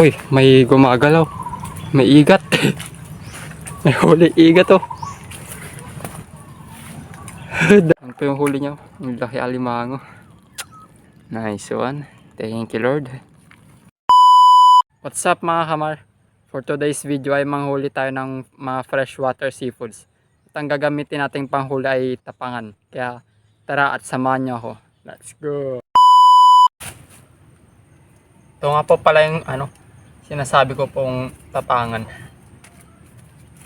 Uy, may gumagalaw. May igat. May huli igat oh. Ano po yung huli niya? Yung laki alimango. Nice one. Thank you Lord. What's up mga kamar? For today's video ay manghuli tayo ng mga freshwater seafoods. At ang gagamitin nating panghuli ay tapangan. Kaya tara at samahan niyo ako. Let's go. Ito nga po pala yung sinasabi ko pong tapangan.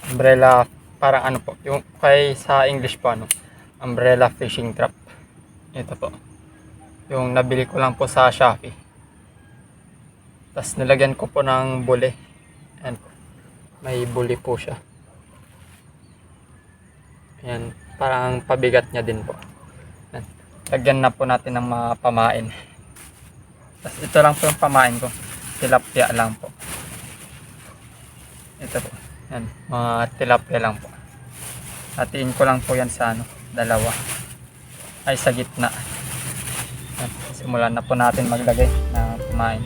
Umbrella, parang ano po, yung kay sa English po umbrella fishing trap. Ito po. Yung nabili ko lang po sa Shopee. Tapos nilagyan ko po ng buli. Ayan po. May buli po siya. Ayan, parang pabigat niya din po. Ayan. Lagyan na po natin ng mga pamain. Tapos ito lang po yung pamain ko. Tilapia lang po. Ito po. Yan, mga tilapia lang po. Hatiin ko lang po yan sa dalawa. Ay sa gitna. Yan, simulan na po natin maglagay ng pamain.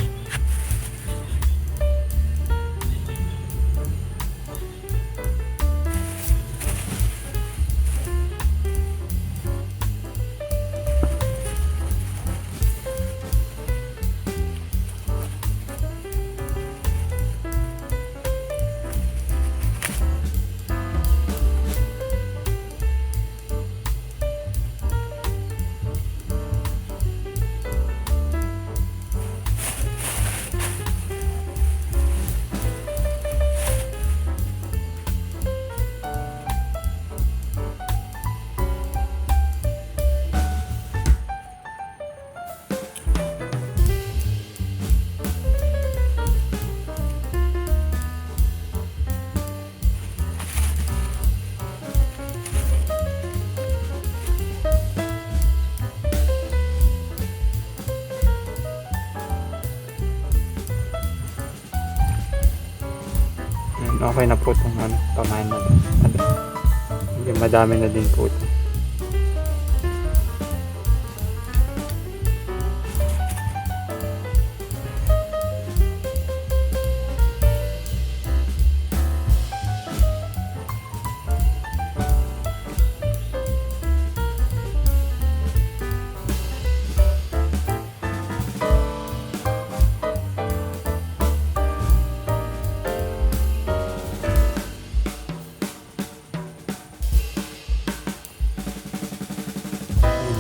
Okay na po itong pamain na din. Madami na din po ito.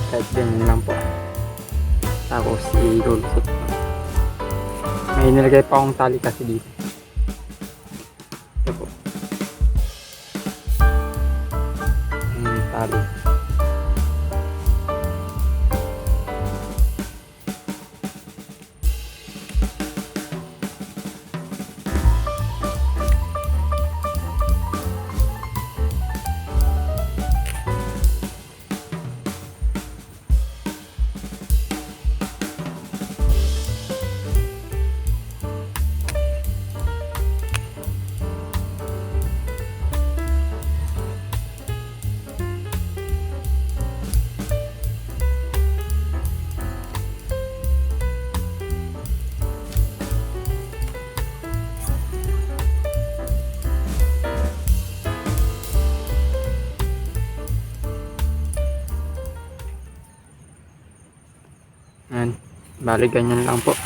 Kahit ganyan lang po. Tapos ilulusot po. May nilagay pa akong tali kasi dito. Ito po. Tali. Ayan, bali ganyan lang po.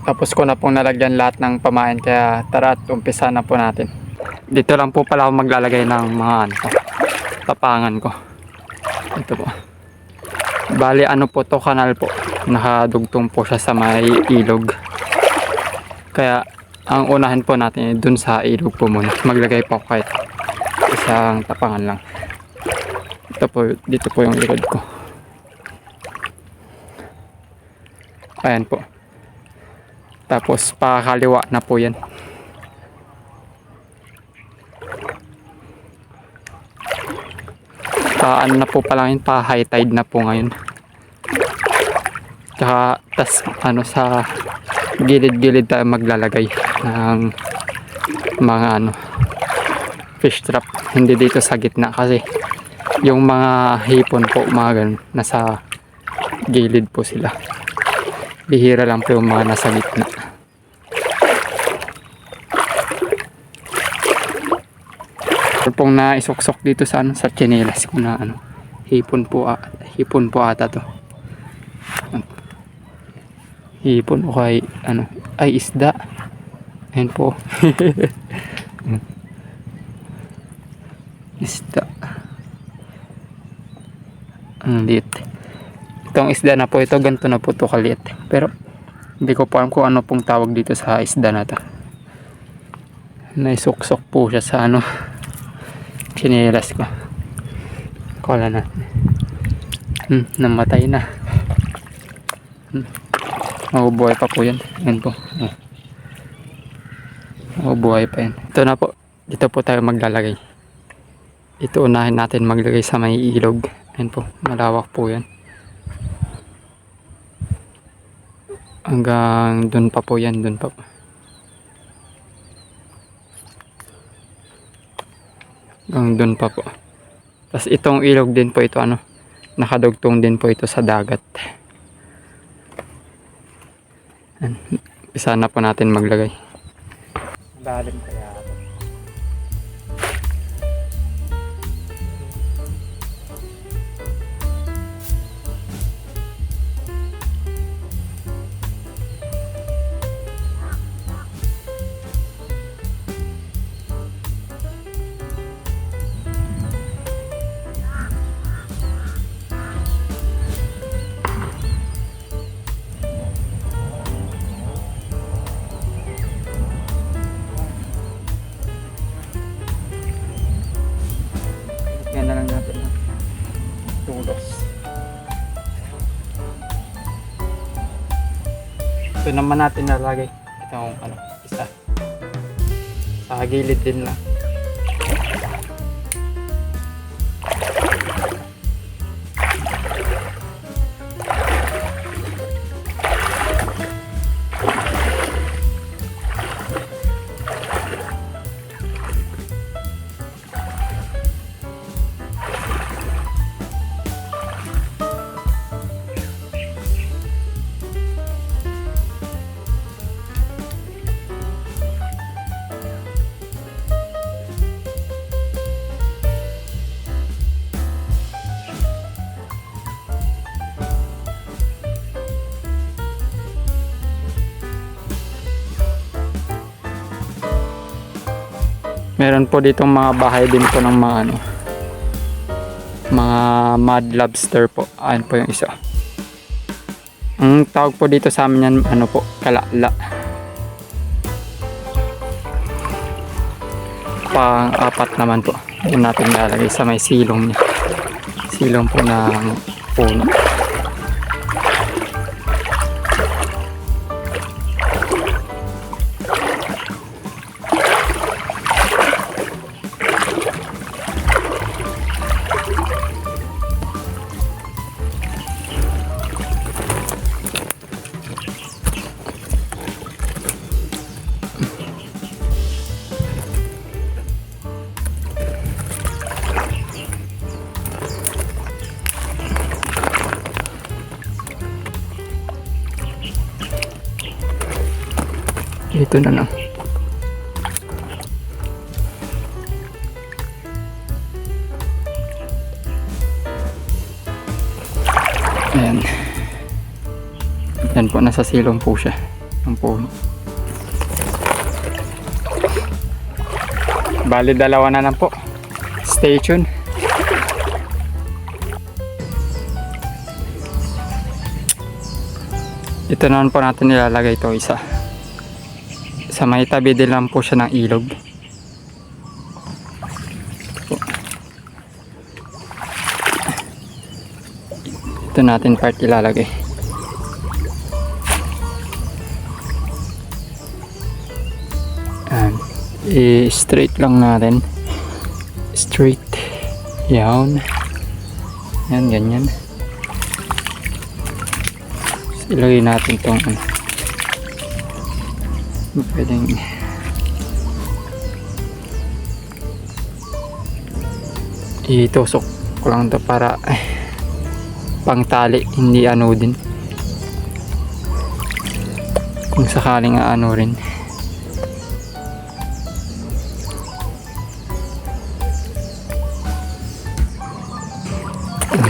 Tapos ko na pong nalagyan lahat ng pamain, kaya tara at umpisa na po natin. Dito lang po pala ako maglalagay ng mga tapangan ko. Ito po. Bali po to, kanal po. Nakadugtong po siya sa may ilog. Kaya ang unahin po natin dun sa ilog po muna. Maglagay po kahit isang tapangan lang. Ito po, dito po yung likod ko. Ayan po. Tapos pakaliwa na po yan. Na po pala yun, pa high tide na po ngayon. Tsaka tas sa gilid-gilid tayo maglalagay ng mga fish trap, hindi dito sa gitna kasi yung mga hipon po mga ganun, nasa gilid po sila. Bihira lang po yung mga nasa gitna. Ito pong naisuksok dito sa ano, sa tsinelas ko na ano, hipon po ata to. Hipon o kay ano, ay isda. Ayan po. Isda. Ang liit. Itong isda na po ito, ganito na po ito kaliit. Pero hindi ko po alam kung ano pong tawag dito sa isda na to. Naisuksok po siya sa ano, chinelas ko. Kala na. Namatay na. Mabubuhay pa po yan. Yan po. Mabubuhay pa yan. Ito na po. Dito po tayo maglalagay. Ito unahin natin maglagay sa may ilog. Yan po. Malawak po yan. Hanggang dun pa po yan. Dun pa po. Hanggang dun pa po. Tapos itong ilog din po ito ano. Nakadugtong din po ito sa dagat. Isa na po natin maglagay. Lalim kaya. Yan na lang natin ng tulos. Ito naman natin nalagay itong ano, isa sa gilid din lang. Meron po ditong mga bahay din po ng mga ano, mga mud lobster po. Ayan po yung isa. Ang tawag po dito sa amin yan ano po, kalala. Pang-apat naman po. Yan natin lalagay sa may silong niya. Silong po ng puno. Ito na lang. Ayan. Yan po, nasa silong po siya. Ang puno. Bali, dalawa na lang po. Stay tuned. Ito naman po natin nilalagay ito isa. Sa may tabi din lang po siya ng ilog. Ito natin part ilalagay. I-straight lang natin. Straight. Yan. Yan, ganyan. Ilagay natin itong ano. Pwedeng Itusok ko lang to para pang tali, hindi ano din. Kung sakaling ano rin.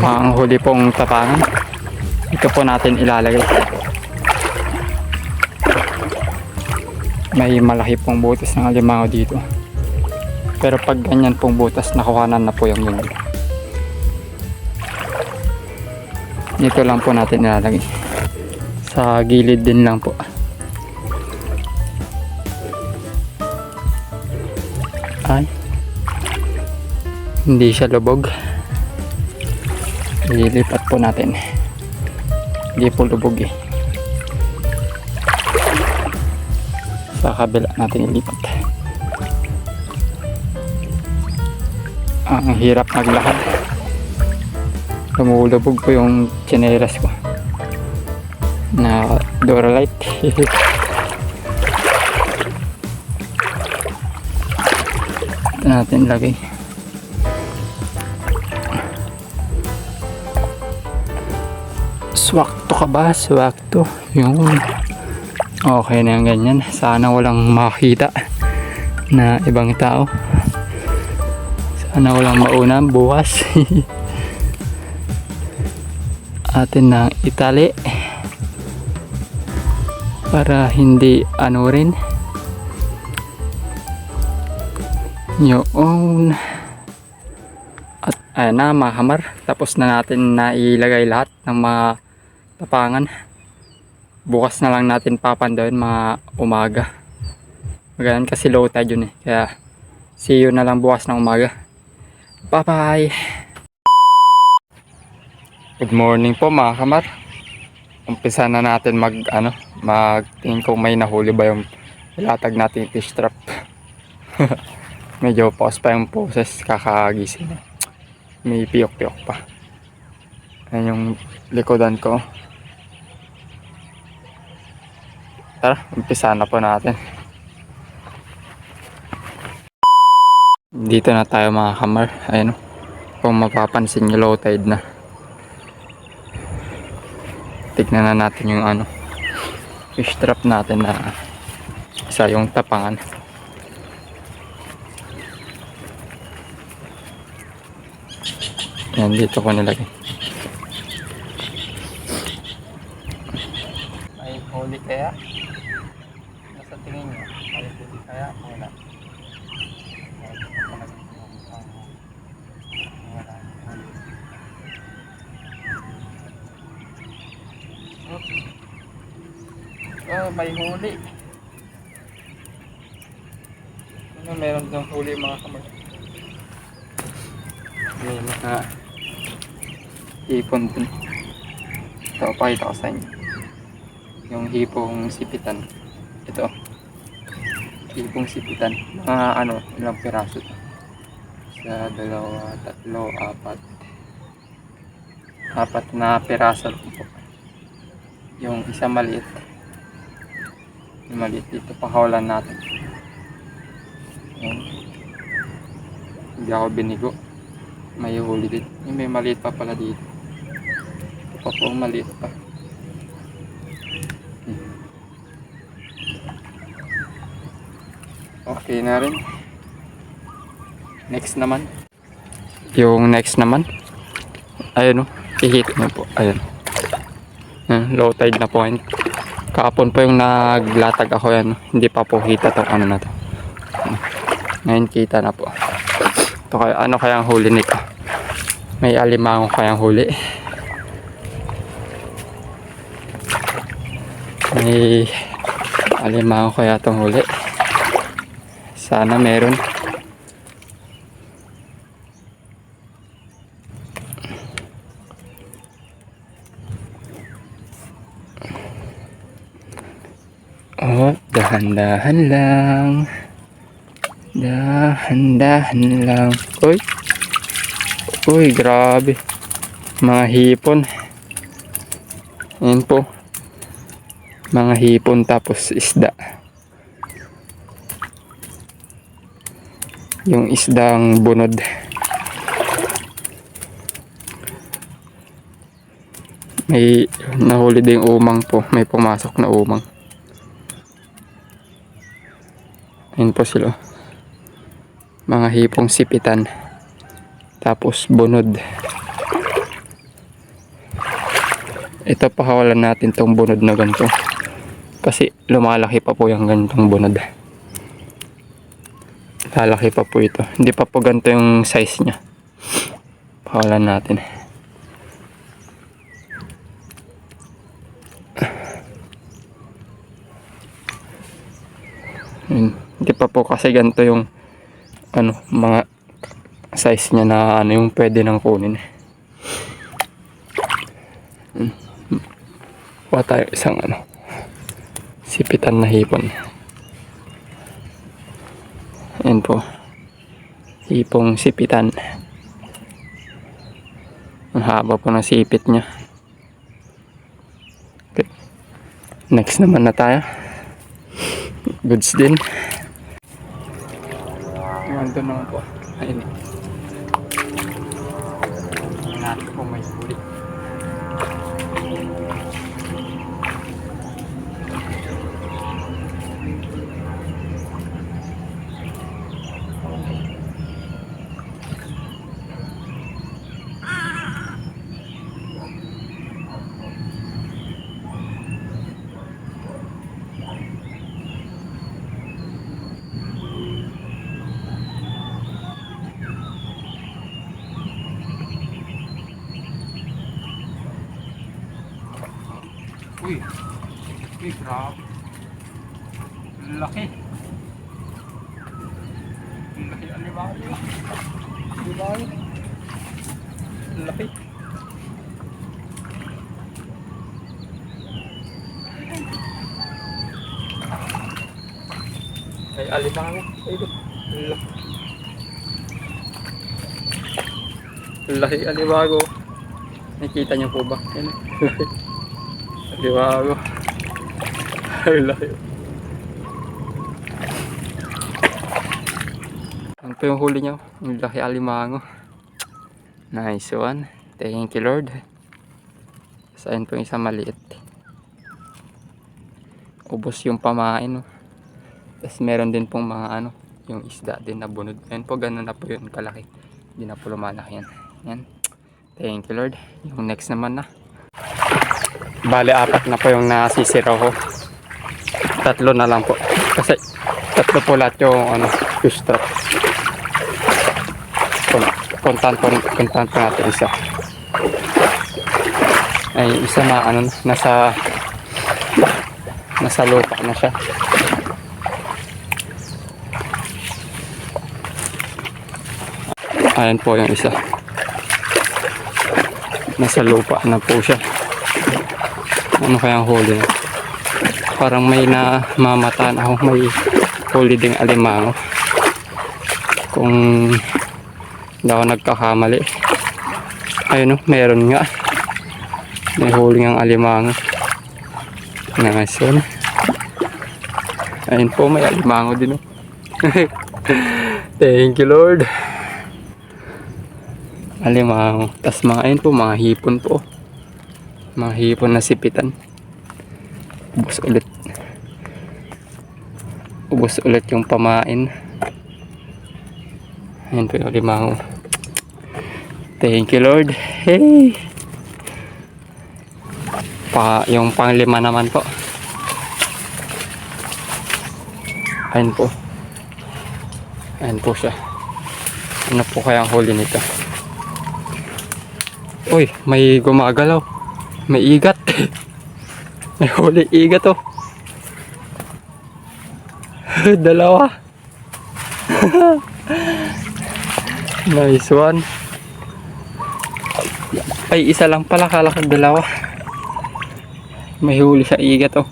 Ang huli pong tapangan, ito po natin ilalagay. May malaki pong butas ng alimango dito, pero pag ganyan pong butas, nakuhanan na po yung ganyan. Dito lang po natin ilalagay, sa gilid din lang po. Ay, hindi siya lubog. Ililipat po natin. Hindi po lubog eh. Sa kabila natin ilipat. Ang hirap maglakad. Lumulubog po yung tsinelas ko na Duralite. Ito natin lagay. Swakto ka ba? Swakto. Yung okay na yung ganyan. Sana walang makita na ibang tao. Sana walang mauna bukas. Atin na itali para hindi ano rin yun. At ayan na mga kamar, tapos na natin na ilagay lahat ng mga tapangan. Bukas na lang natin papandawin mga umaga. Magalan kasi low tide yun eh. Kaya see you na lang bukas ng umaga. Bye bye. Good morning po mga kamar. Umpisa na natin magtingin kung may nahuli ba yung ilatag natin fish trap. Medyo pause pa yung process, kakagising na. May piyok-piyok pa. Ayan yung likodan ko. Tara, umpisa na po natin. Dito na tayo mga kamar. Ayan, kung mapapansin nyo, low tide na. Tignan na natin yung fish trap natin na isa yung tapangan. Yan, dito ko nilagay. May huli kaya? Nasa tingin nyo? May huli kaya? Wala. Oh, may huli. Meron ng huli mga kamar. May mga hipon dun. Ito, pakita ko sa inyo. Yung hipong sipitan. Ito. Hipong sipitan. Mga ilang piraso ito. Isa, dalawa, tatlo, apat. Apat na piraso ito. Yung isa maliit. Yung maliit dito, pakawalan natin. Yan. Hindi ako binigo. May huli din. May maliit pa pala dito. Ito pa po, maliit pa. Okay na rin. Next naman. Yung next naman. Ayun o. I-hit nyo po. Ayun. Low tide na point. Kahapon po yung naglatag ako yan. Hindi pa po kita to na to. Ngayon kita na po. Ito kaya, kayang huli nito? May alimango kayang huli. May alimango kaya itong huli. Sana meron. Oh, dahan-dahan lang. Dahan-dahan lang. Uy. Uy, grabe. Mga hipon. Ayan po. Mga hipon tapos isda. Yung isdang bunod. May nahuli ding umang po. May pumasok na umang. Ayun po sila. Mga hipong sipitan. Tapos bunod. Ito pakawalan natin tong bunod na ganito. Kasi lumalaki pa po yung ganitong bunod. Lalaki pa po ito. Hindi pa po ganito yung size niya. Pakawalan natin. Hindi pa po kasi ganito yung mga size niya na yung pwede nang kunin. Kuha tayo isang sipitan na hipon. Ayan po. Hipong sipitan. Ang haba po ng sipit niya. Okay. Next naman na tayo. Goods din. Nandun naman po. Ayun. Natin po may huli. Uy, grabe. Laki. Laki alimango. Alimango. Laki. Ay, alimango. Laki. Laki alimango. Nakita niyo po ba? Yan. Laki. Alimango. Ay, laki. Ano po yung huli nyo? Yung laki alimango. Nice one. Thank you, Lord. Saan po yung isang maliit. Ubos yung pamain. Tapos meron din pong mga yung isda din na bunod. Ayan po, ganun na po yun kalaki. Hindi na po lumalaki yan. Yan. Thank you, Lord. Yung next naman na. Bale, 4 na po yung nasisira ko. 3 na lang po. Kasi 3 po lahat yung fish trap. Puntahan po natin isa. Ay, isa na nasa lupa na siya. Ayan po yung isa. Nasa lupa na po siya. Ano kayang huli? Parang may namamataan ako, may huli ding alimango. Kung hindi ako nagkakamali. Ayun meron nga. May huli ng alimango. Nice one. Ayun po, may alimango din. Thank you, Lord. Alimango. Tas ayun po, mga hipon po. Mga hipon na sipitan. Ubos ulit yung pamain. Ayan po yung alimango. Thank you, Lord. Hey, yung pang-5 naman po. Ayan po. Ayan po siya. Ano po kayang huli nito? Uy, may gumagalaw. May igat. May huli igat oh. Dalawa. Nice one. Ay, isa lang pala. Kala ko 2. May huli sa igat oh.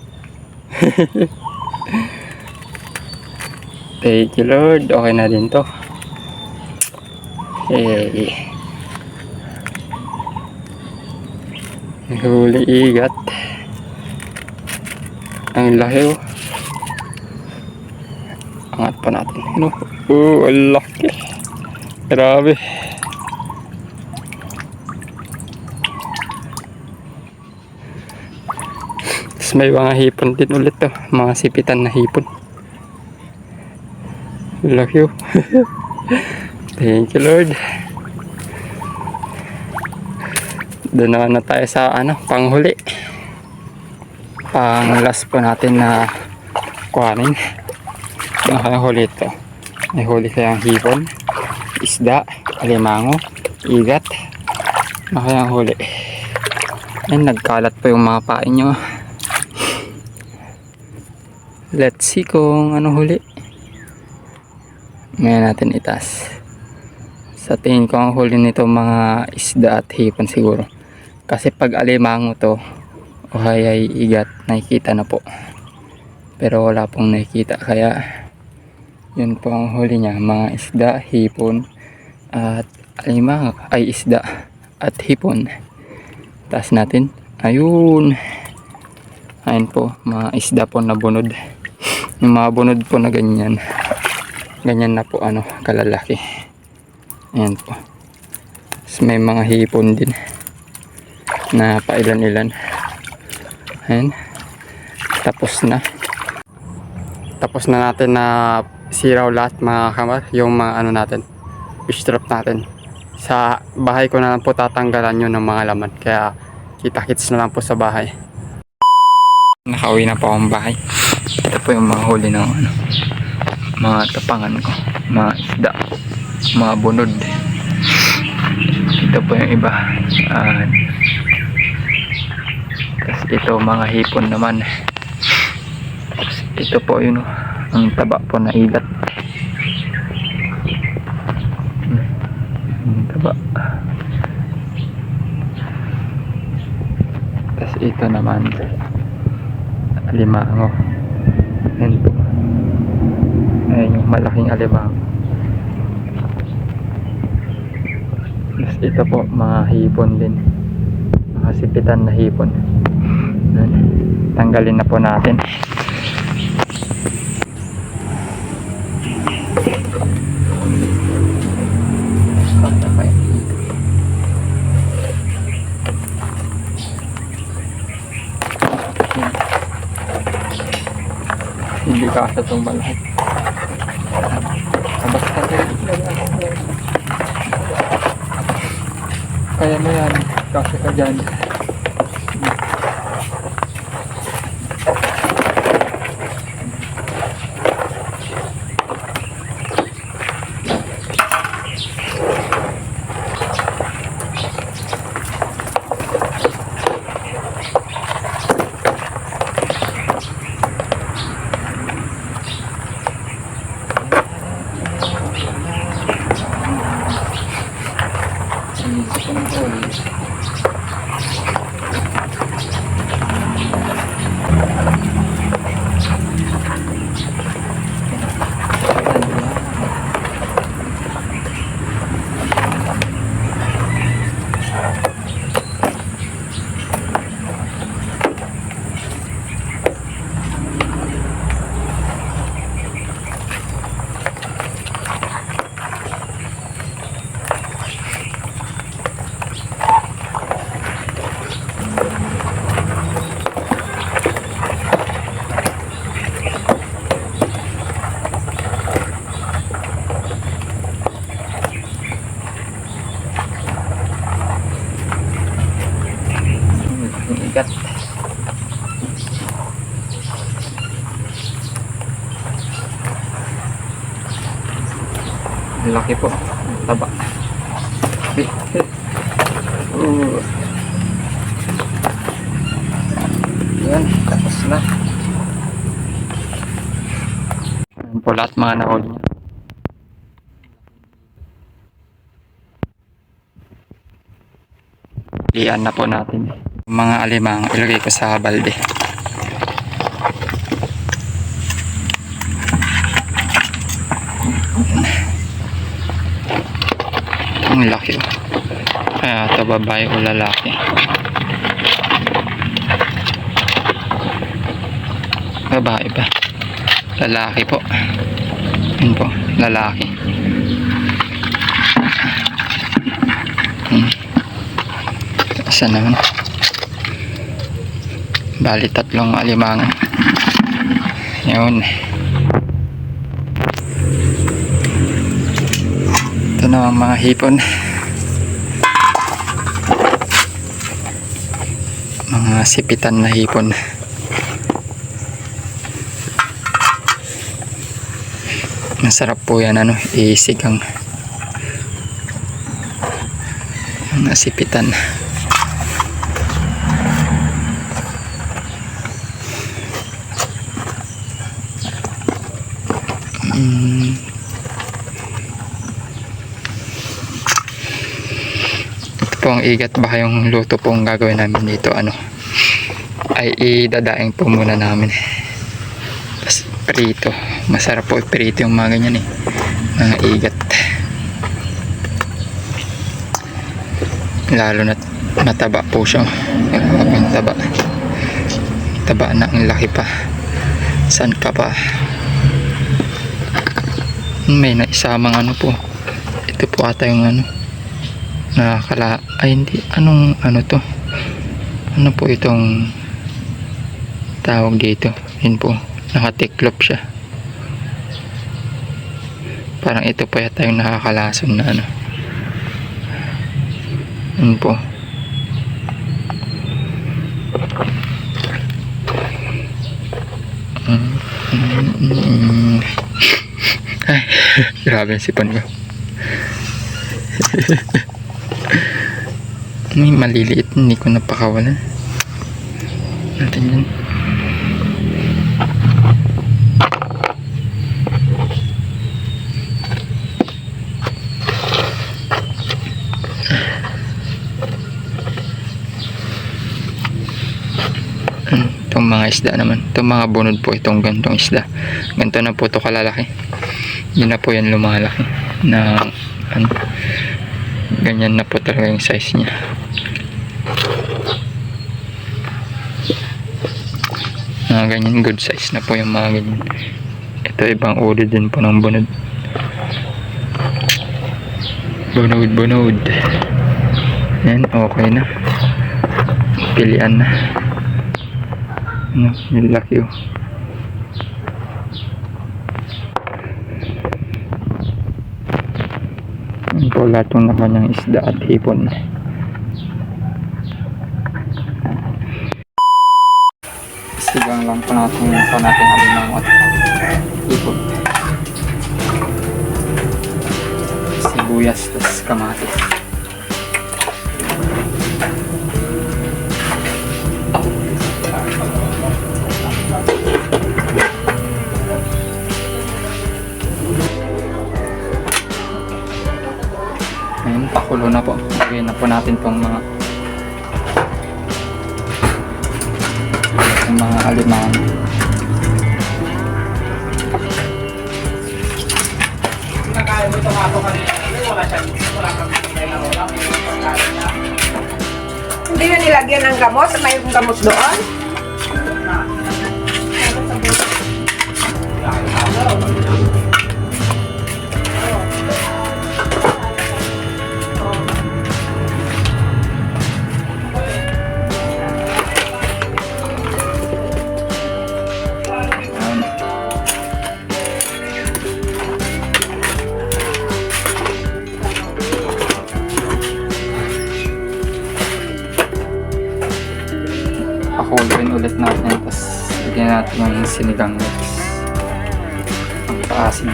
Thank you, Lord. Okay na din to. Hey. May huli igat. Ang laki oh. Angat pa natin. Ang laki. Grabe. Tapos may mga hipon din ulit to. Mga sipitan na hipon. Love you. Thank you, Lord. Doon naman na tayo sa panghuli. Pang last po natin na kuhanin. Nakahuli ito. May huli kayang hipon, isda, alimango, igat. Nakayang huli. Ayun, nagkalat po yung mga pain nyo. Let's see kung ano huli. Ngayon natin itas. Sa tingin ko ang huli nito mga isda at hipon siguro. Kasi pag alimango to o ay igat, nakikita na po. Pero wala pong nakikita. Kaya yun po ang huli niya. Mga isda, hipon at alimango. Ay isda at hipon. Taas natin. Ayun. Ayun po. Mga isda po na bunod. Yung mga bunod po na ganyan. Ganyan na po kalalaki. Ayan po. Tapos may mga hipon din na pailan-ilan. Ayan. Tapos na. Tapos na natin na siraw lahat mga kamar. Yung mga natin. Fish trap natin. Sa bahay ko na lang po tatanggalan yun ng mga laman. Kaya kita-kits na lang po sa bahay. Nakauwi na po akong bahay. Ito po yung mga huli ng mga tapangan ko. Mga isda. Mga bunod. Ito po yung iba. Tapos ito mga hipon naman. Tapos ito po yun ang taba po na ilat. Ang taba. Tapos ito naman alimango. Ayan po. Ayan yung malaking alimango. Tapos ito po mga hipon din. Mga sipitan na hipon. Ayan. Tanggalin na po natin. Hindi kasi itong malaki. Basta kaya mo yan. Kasi ka dyan. Igat. Laki po. Taba. Yan. Tapos na. Yan po lahat mga nahuli niya. Iyan na po natin. Mga alimang ilagay ko sa balde. Ang laki. Kaya ito babae o lalaki. Babae ba? Lalaki po. Yun po, lalaki. Saan naman? Bali 3 alimangan. Yun. Ito na ang mga hipon. Mga sipitan na hipon. Masarap po yan, isigang. Mga sipitan. Ito po ang igat, baka yung luto po ang gagawin namin dito ay idadaing po muna namin. Tapos prito, masarap po prito yung mga ganyan mga igat, lalo na mataba po siya. Yung taba na, ang laki pa. San ka pa? May naisamang po. Ito po ata yung nakakala, ay hindi, anong to? Ano po itong tawag dito? Yun po, nakatiklop siya. Parang ito po yata yung nakakalason na yun po. Ay, grabe ang sipon ko. May maliliit, hindi ko napakawalan. Natin yan. Itong mga isda naman, itong mga bunod po, itong gantong isda, ganito na po ito kalalaki. Yun na po yan lumalaki na ganyan na po talaga yung size niya. Ganyan, good size na po yung mga ganyan. Ito ibang uri din po ng bunod. Bunod yan, okay na, pilian na. Yung laki Yan po lahat yung nakanyang isda at hipon. Sigang lang po natin alimango at hipon. Sibuyas tas kamatis. Ngayon, pakulo na po. Lagay na po natin itong mga alimango. Nakakain mo tomato kanina. Wala kang hindi na nilagyan ng gamot. May gamot doon. Pakuloyin ulit natin, tapos lagyan natin yung sinigang mix. Ang paasin.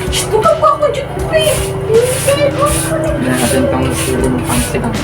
Buka po ako dyan, pre. Bigyan natin itong siling pangsigang.